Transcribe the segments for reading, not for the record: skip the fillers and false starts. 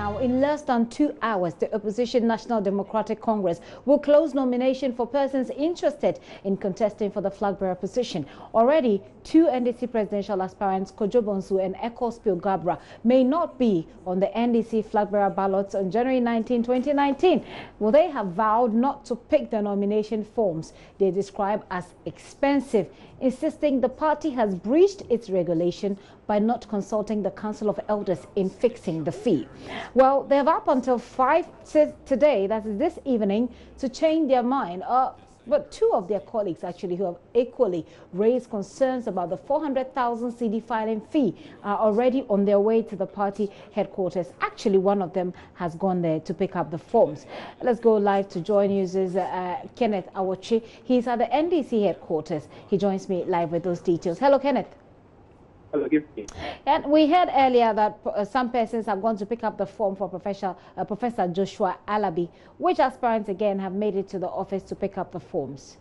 Now, in less than 2 hours, the opposition National Democratic Congress will close nomination for persons interested in contesting for the flag-bearer position. Already, two NDC presidential aspirants, Kojo Bonsu and Ekospio Gabra, may not be on the NDC flag-bearer ballots on January 19, 2019. Well, they have vowed not to pick the nomination forms they describe as expensive, insisting the party has breached its regulation by not consulting the Council of Elders in fixing the fee. Well, they have up until 5 today, that is this evening, to change their mind. But two of their colleagues actually who have equally raised concerns about the 400,000 CD filing fee are already on their way to the party headquarters. Actually, one of them has gone there to pick up the forms. Let's go live to JoyNews' Kenneth Awochi. He's at the NDC headquarters. He joins me live with those details. Hello, Kenneth. Hello, good evening. And we heard earlier that some persons have gone to pick up the form for Professor Joshua Alabi. Which aspirants again have made it to the office to pick up the forms?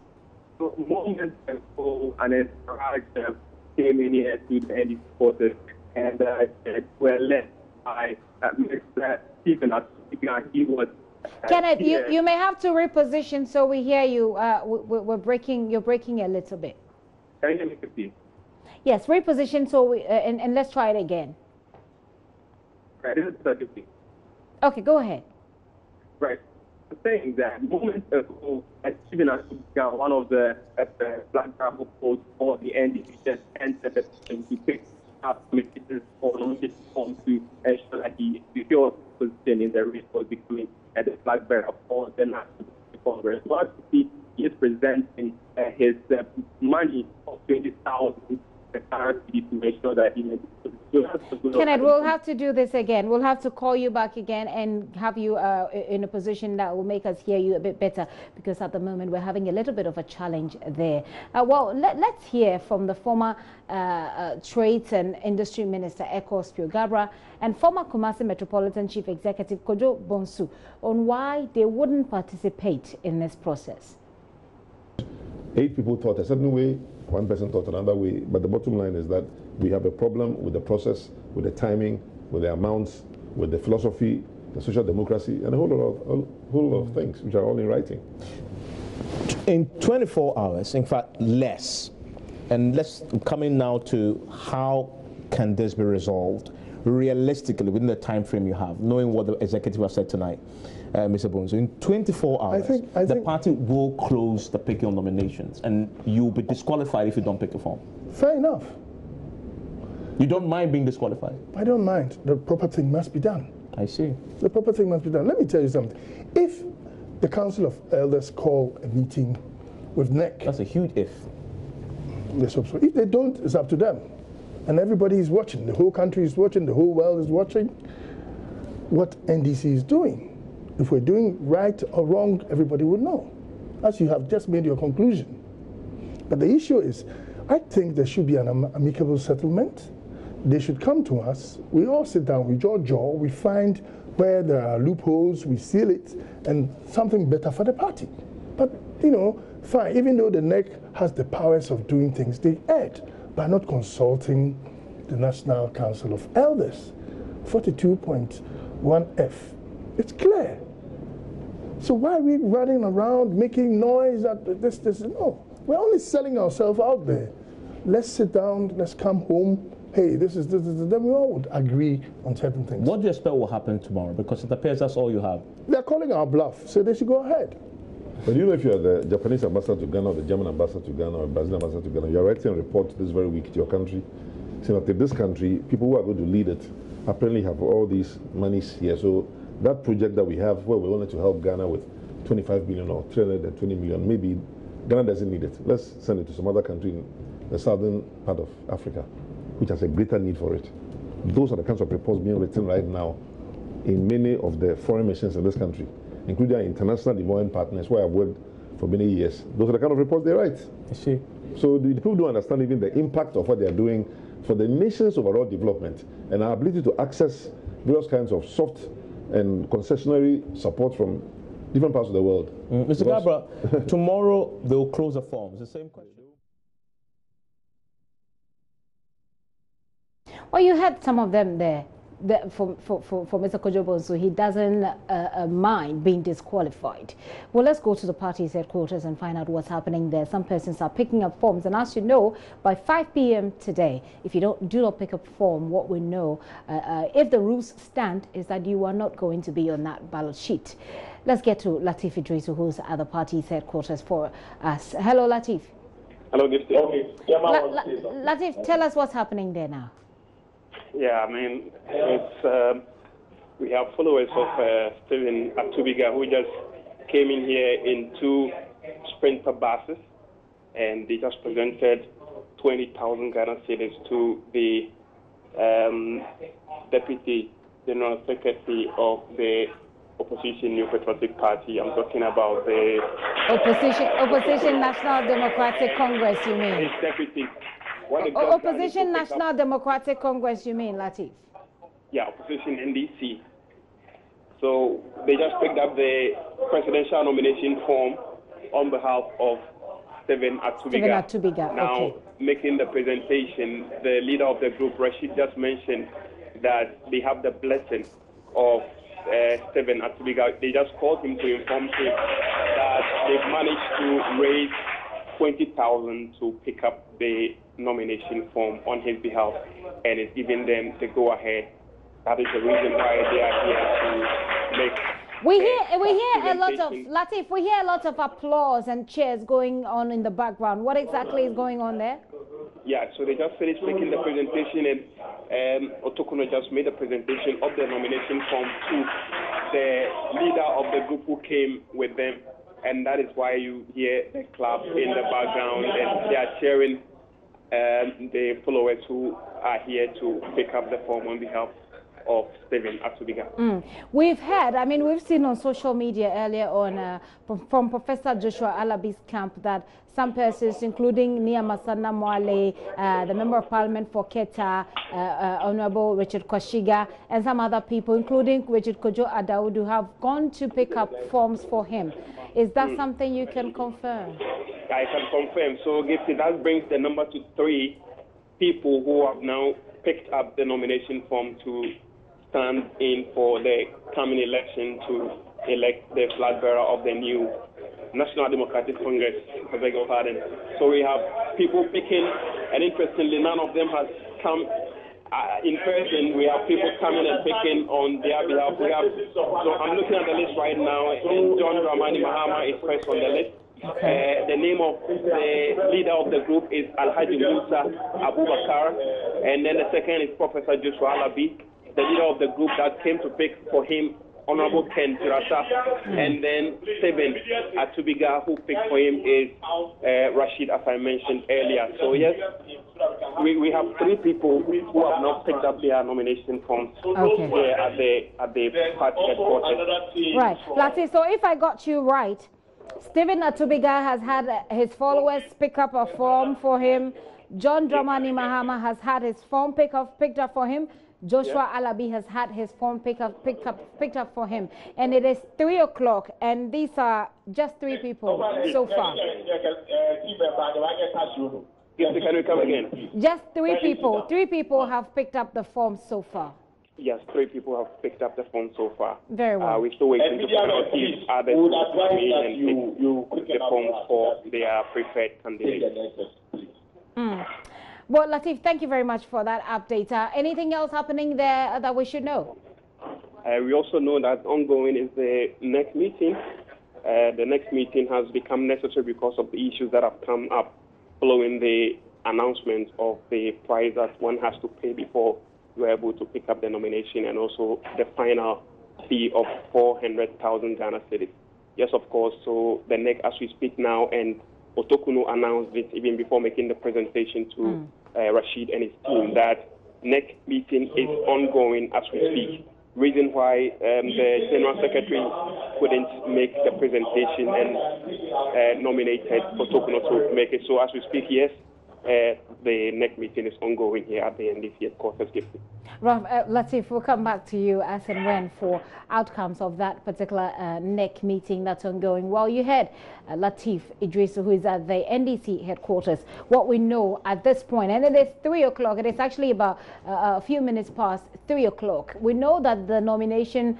So, moments ago, an aspirant came in here to the NDC quarters and were led by Mr. Stephen. He was. Kenneth, you may have to reposition so we hear you. You're breaking a little bit. Can you hear me, please? Yes, reposition so and let's try it again. Right, this is 30. Okay, go ahead. Right. I'm saying that moments ago, Stephen Asuka, one of the black travel codes for the NDC, just entered the position to pick up committees or nomination form to ensure that he secures position in the race for between the flag bearer for the National Congress. What he is presenting his money of 20,000. To make sure that Kenneth, we'll have to do this again. We'll have to call you back again and have you in a position that will make us hear you a bit better, because at the moment we're having a little bit of a challenge there. Well, let's hear from the former Trades and Industry Minister Ekospio Gabra and former Kumasi Metropolitan Chief Executive Kojo Bonsu on why they wouldn't participate in this process. 8 people thought a certain way, 1 person thought another way, but the bottom line is that we have a problem with the process, with the timing, with the amounts, with the philosophy, the social democracy, and a whole lot of things which are all in writing. In 24 hours, in fact less, and let's come in now to how can this be resolved realistically within the time frame you have, knowing what the executive has said tonight, Mr. Bonsu. In 24 hours, the party will close the picking of nominations, and you'll be disqualified if you don't pick a form. Fair enough. You don't mind being disqualified? I don't mind. The proper thing must be done. I see. The proper thing must be done. Let me tell you something. If the Council of Elders call a meeting with NEC... That's a huge if. Let's hope so. If they don't, it's up to them. And everybody is watching. The whole country is watching. The whole world is watching what NDC is doing. If we're doing right or wrong, everybody would know, as you have just made your conclusion. But the issue is, I think there should be an amicable settlement. They should come to us. We all sit down, we jaw, we find where there are loopholes, we seal it, and something better for the party. But, you know, fine, even though the NEC has the powers of doing things, they erred by not consulting the National Council of Elders. 42.1F. It's clear. So why are we running around making noise at this? No, we're only selling ourselves out there. Let's sit down, let's come home. Hey, this is, then we all would agree on certain things. What do you expect will happen tomorrow? Because it appears that's all you have. They're calling our bluff, so they should go ahead. But you know, if you're the Japanese ambassador to Ghana or the German ambassador to Ghana or the Brazilian ambassador to Ghana, you're writing a report this very week to your country, saying that in this country, people who are going to lead it apparently have all these monies here. So that project that we have, where we wanted to help Ghana with 25 billion or 320 million, maybe Ghana doesn't need it. Let's send it to some other country in the southern part of Africa, which has a greater need for it. Those are the kinds of reports being written right now in many of the foreign missions in this country, including our international development partners, where I've worked for many years. Those are the kind of reports they write. I see. So the people don't understand even the impact of what they are doing for the nation's overall development and our ability to access various kinds of soft and concessionary support from different parts of the world. Mr. Gabra, tomorrow they'll close the forms. The same question. Well, you had some of them there. for Mr. Kojobo, so he doesn't mind being disqualified. Well, let's go to the party's headquarters and find out what's happening there. Some persons are picking up forms, and as you know, by 5 p.m. today, if you do not pick up form, what we know, if the rules stand, is that you are not going to be on that ballot sheet. Let's get to Latif Idrisu, who's at the party's headquarters for us. Hello, Latif. Hello, Gifty. Okay. Latif, tell us what's happening there now. Yeah, I mean, it's we have followers of Stephen Atubiga who just came in here in 2 sprinter buses, and they just presented 20,000 Ghana cedis to the Deputy General Secretary of the Opposition New Patriotic Party. I'm talking about the Opposition National Democratic Congress, you mean? His deputy. Opposition National Democratic Congress, you mean, Latif? Yeah, Opposition NDC. So they just picked up the presidential nomination form on behalf of Stephen Atubiga. Now, okay. Making the presentation, the leader of the group, Rashid, just mentioned that they have the blessing of Stephen Atubiga. They just called him to inform him that they've managed to raise 20,000 to pick up the nomination form on his behalf, and it's giving them the go-ahead. That is the reason why they are here to make. We hear a lot of Latif. We hear a lot of applause and cheers going on in the background. What exactly is going on there? Yeah, so they just finished making the presentation, and Otokuno just made a presentation of the nomination form to the leader of the group who came with them, and that is why you hear the clap in the background, and they are cheering the followers who are here to pick up the form on behalf of Stephen Atubiga. We've heard, I mean, we've seen on social media earlier on from Professor Joshua Alabi's camp that some persons, including Nia Masana Mwale, the Member of Parliament for Keta, Honorable Richard Kwashiga, and some other people, including Richard Kojo Adaudu, have gone to pick up forms for him. Is that something you can confirm? I can confirm. So, Gifty, that brings the number to 3 people who have now picked up the nomination form to stand in for the coming election to elect the flag bearer of the new National Democratic Congress. I beg your pardon. So we have people picking, and interestingly, none of them has come in person. We have people coming and picking on their behalf. So I'm looking at the list right now, and John Dramani Mahama is first on the list. The name of the leader of the group is Alhaji Musa Abubakar, and then the second is Professor Joshua Alabi, the leader of the group that came to pick for him, Honorable Ken Tirasa, and then Stephen Atubiga, who picked for him, is Rashid, as I mentioned earlier. So yes, we have 3 people who have not picked up their nomination forms here at the party headquarters. Right, Latif, so if I got you right, Stephen Atubiga has had his followers pick up a form for him. John Dramani Mahama has had his form picked up for him. Joshua Alabi has had his form picked up for him. And it is 3 o'clock, and these are just 3 people so far. Can we come again? Just 3 people. 3 people have picked up the form so far. Yes, 3 people have picked up the form so far. Very well. We're still waiting to find out if others will pick the forms for their preferred candidates. Well, Latif, thank you very much for that update. Anything else happening there that we should know? We also know that ongoing is the next meeting. The next meeting has become necessary because of the issues that have come up following the announcement of the price that one has to pay before you are able to pick up the nomination, and also the final fee of 400,000 Ghana cedis. Yes, of course. So the next, as we speak now, and Otokuno announced it even before making the presentation to Rashid and his team, that next meeting is ongoing as we speak. Reason why the General Secretary couldn't make the presentation and nominated Otokuno to make it. So as we speak, yes, the NEC meeting is ongoing here at the NDC headquarters. Latif, we'll come back to you as and when for outcomes of that particular NEC meeting that's ongoing. Well, you heard Latif Idris, who is at the NDC headquarters. What we know at this point, and it is 3 o'clock, it is actually about a few minutes past 3 o'clock. We know that the nomination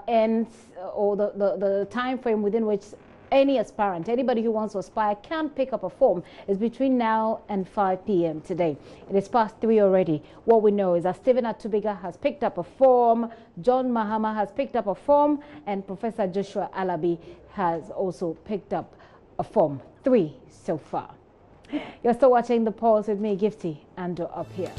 ends, or the time frame within which any aspirant, anybody who wants to aspire, can pick up a form is between now and 5 p.m. today. It is past 3 already. What we know is that Stephen Atubiga has picked up a form, John Mahama has picked up a form, and Professor Joshua Alabi has also picked up a form. 3 so far. You're still watching The Pulse with me, Gifty, and up here.